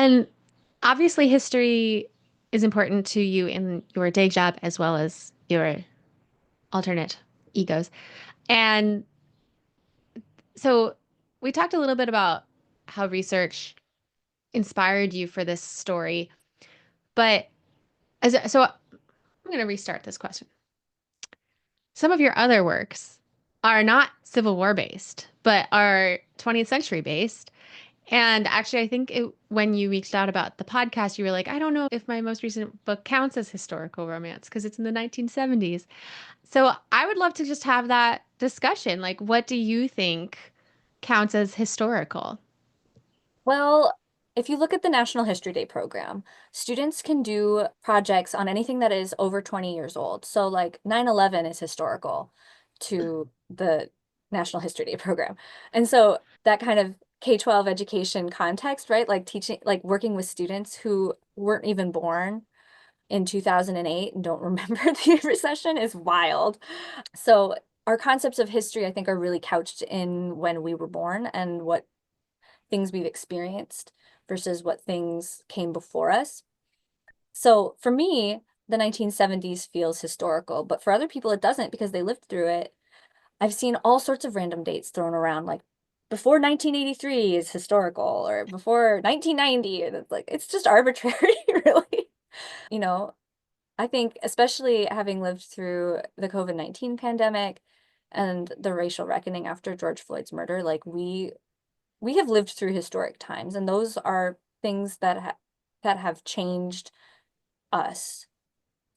And obviously, history is important to you in your day job as well as your alternate egos. And so we talked a little bit about how research inspired you for this story, but so I'm going to restart this question. Some of your other works are not Civil War based, but are 20th century based. And actually, I think when you reached out about the podcast, you were like, I don't know if my most recent book counts as historical romance because it's in the 1970s. So I would love to just have that discussion. Like, what do you think counts as historical? Well, if you look at the National History Day program, students can do projects on anything that is over 20 years old. So, like 9/11 is historical to the National History Day program. And so, that kind of K-12 education context, right? Like teaching, like working with students who weren't even born in 2008 and don't remember the recession is wild. So, our concepts of history, I think, are really couched in when we were born and what things we've experienced versus what things came before us. So for me, the 1970s feels historical, but for other people, it doesn't because they lived through it. I've seen all sorts of random dates thrown around, like before 1983 is historical or before 1990. And it's like, it's just arbitrary, really. You know, I think, especially having lived through the COVID-19 pandemic and the racial reckoning after George Floyd's murder, like we have lived through historic times, and those are things that have changed us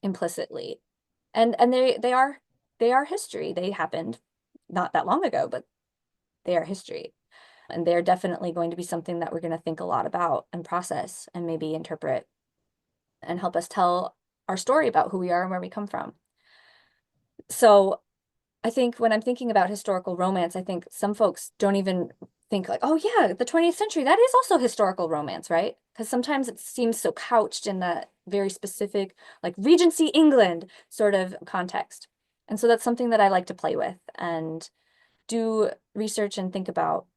implicitly. And they are history. They happened not that long ago, but they are history. And they're definitely going to be something that we're going to think a lot about and process and maybe interpret and help us tell our story about who we are and where we come from. So I think when I'm thinking about historical romance, I think some folks don't even think like, oh yeah, the 20th century, that is also historical romance, right? Because sometimes it seems so couched in that very specific, like Regency England sort of context. And so that's something that I like to play with and do research and think about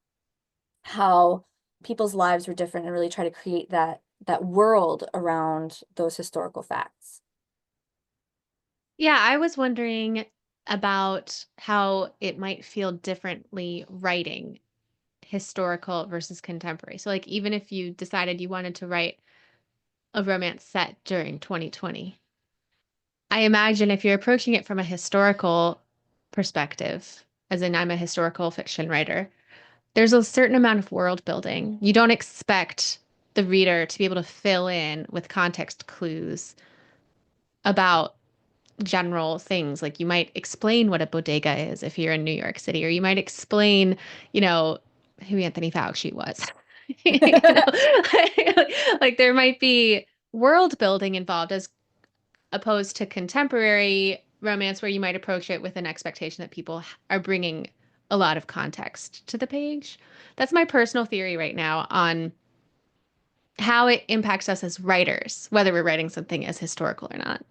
how people's lives were different and really try to create that world around those historical facts. Yeah, I was wondering about how it might feel differently writing historical versus contemporary. So, like, even if you decided you wanted to write a romance set during 2020, I imagine if you're approaching it from a historical perspective, as in I'm a historical fiction writer, there's a certain amount of world building. You don't expect the reader to be able to fill in with context clues about general things. Like you might explain what a bodega is if you're in New York City, or you might explain, you know, who Anthony Fauci was. You know, like there might be world building involved as opposed to contemporary romance where you might approach it with an expectation that people are bringing a lot of context to the page. That's my personal theory right now on how it impacts us as writers, whether we're writing something as historical or not.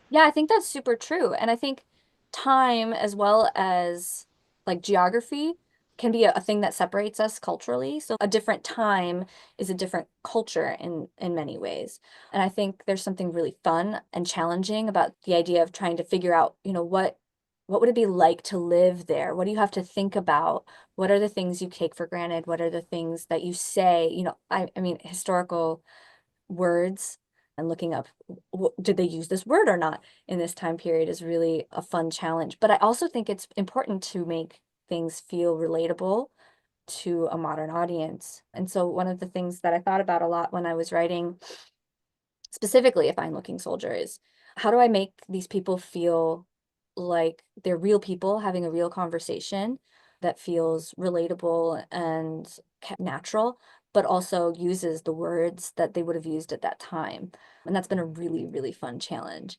Yeah, I think that's super true. And I think time as well as like geography can be a thing that separates us culturally. So a different time is a different culture in many ways. And I think there's something really fun and challenging about the idea of trying to figure out, what would it be like to live there? What do you have to think about? What are the things you take for granted? What are the things that you say? I mean, historical words and looking up did they use this word or not in this time period is really a fun challenge. But I also think it's important to make things feel relatable to a modern audience. And so one of the things that I thought about a lot when I was writing specifically A Fine Looking Soldier is how do I make these people feel like they're real people having a real conversation that feels relatable and natural, but also uses the words that they would have used at that time. And that's been a really, really fun challenge.